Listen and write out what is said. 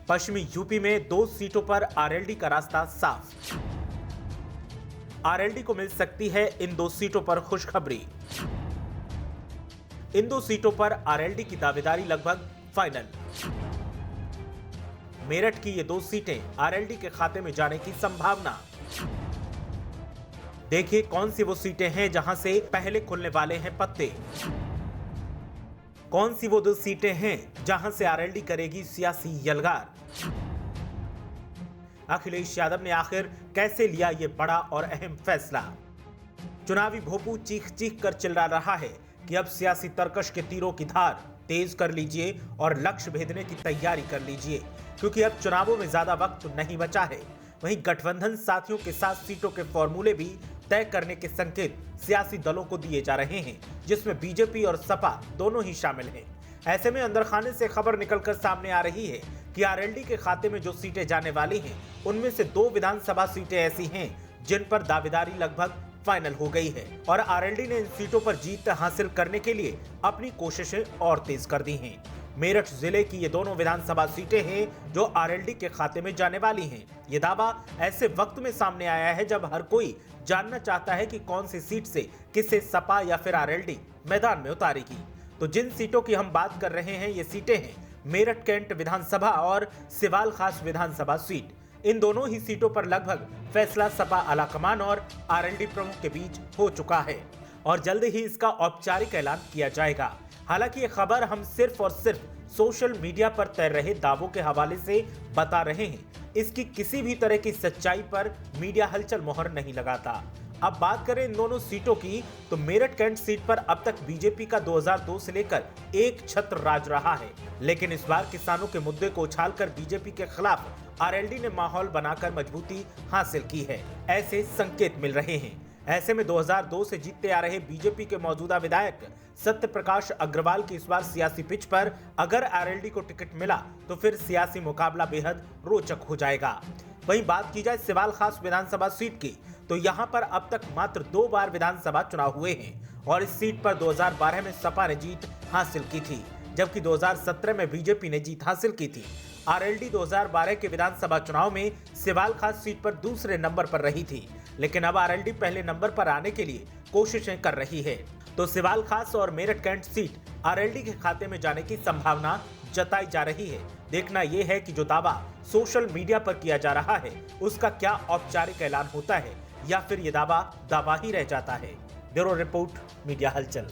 पश्चिमी यूपी में 2 सीटों पर आरएलडी का रास्ता साफ। आरएलडी को मिल सकती है इन 2 सीटों पर खुशखबरी। इन 2 सीटों पर आरएलडी की दावेदारी लगभग फाइनल। मेरठ की ये 2 सीटें आरएलडी के खाते में जाने की संभावना। देखिए कौन सी वो सीटें हैं जहां से पहले खुलने वाले हैं पत्ते। कौन सी वो 2 सीटें हैं जहां से आरएलडी करेगी सियासी यलगार। अखिलेश यादव ने आखिर कैसे लिया ये बड़ा और अहम फैसला। चुनावी भोपू चीख चीख कर चिल्ला रहा है कि अब सियासी तरकश के तीरों की धार तेज कर लीजिए और लक्ष्य भेदने की तैयारी कर लीजिए, क्योंकि अब चुनावों में ज्यादा वक्त नहीं बचा है। वहीं गठबंधन साथियों के साथ सीटों के फॉर्मूले भी तय करने के संकेत सियासी दलों को दिए जा रहे हैं, जिसमें बीजेपी और सपा दोनों ही शामिल हैं। ऐसे में अंदर खाने से खबर निकलकर सामने आ रही है कि आरएलडी के खाते में जो सीटें जाने वाली हैं, उनमें से 2 विधानसभा सीटें ऐसी हैं जिन पर दावेदारी लगभग फाइनल हो गई है और आरएलडी ने इन सीटों पर जीत हासिल करने के लिए अपनी कोशिशें और तेज कर दी हैं। मेरठ जिले की ये दोनों विधानसभा सीटें हैं जो आरएलडी के खाते में जाने वाली हैं। ये दावा ऐसे वक्त में सामने आया है जब हर कोई जानना चाहता है कि कौन सी सीट से किसे सपा या फिर आरएलडी मैदान में उतारेगी। तो जिन सीटों की हम बात कर रहे हैं, ये सीटें हैं मेरठ कैंट विधानसभा और सिवाल खास विधानसभा सीट। इन दोनों ही सीटों पर लगभग फैसला सपा आलाकमान और आरएलडी प्रमुख के बीच हो चुका है और जल्द ही इसका औपचारिक ऐलान किया जाएगा। हालांकि ये खबर हम सिर्फ और सिर्फ सोशल मीडिया पर तैर रहे दावों के हवाले से बता रहे हैं। इसकी किसी भी तरह की सच्चाई पर मीडिया हलचल मोहर नहीं लगाता। अब बात करें इन दोनों सीटों की, तो मेरठ कैंट सीट पर अब तक बीजेपी का 2002 से लेकर एक छत्र राज रहा है, लेकिन इस बार किसानों के मुद्दे को उछालकर बीजेपी के खिलाफ आरएलडी ने माहौल बनाकर मजबूती हासिल की है, ऐसे संकेत मिल रहे हैं। ऐसे में 2002 से जीतते आ रहे बीजेपी के मौजूदा विधायक सत्य प्रकाश अग्रवाल की इस बार सियासी पिच पर अगर आरएलडी को टिकट मिला तो फिर सियासी मुकाबला बेहद रोचक हो जाएगा। वहीं बात की जाए सिवाल खास विधानसभा सीट की, तो यहां पर अब तक मात्र 2 बार विधानसभा चुनाव हुए हैं और इस सीट पर 2012 में सपा ने जीत हासिल की थी, जबकि 2017 में बीजेपी ने जीत हासिल की थी। आरएलडी 2012 के विधानसभा चुनाव में सिवाल खास सीट पर दूसरे नंबर पर रही थी, लेकिन अब आरएलडी पहले नंबर पर आने के लिए कोशिशें कर रही है। तो सिवाल खास और मेरठ कैंट सीट आरएलडी के खाते में जाने की संभावना जताई जा रही है। देखना यह है कि जो दावा सोशल मीडिया पर किया जा रहा है उसका क्या औपचारिक ऐलान होता है या फिर ये दावा ही रह जाता है। ब्यूरो रिपोर्ट, मीडिया हलचल।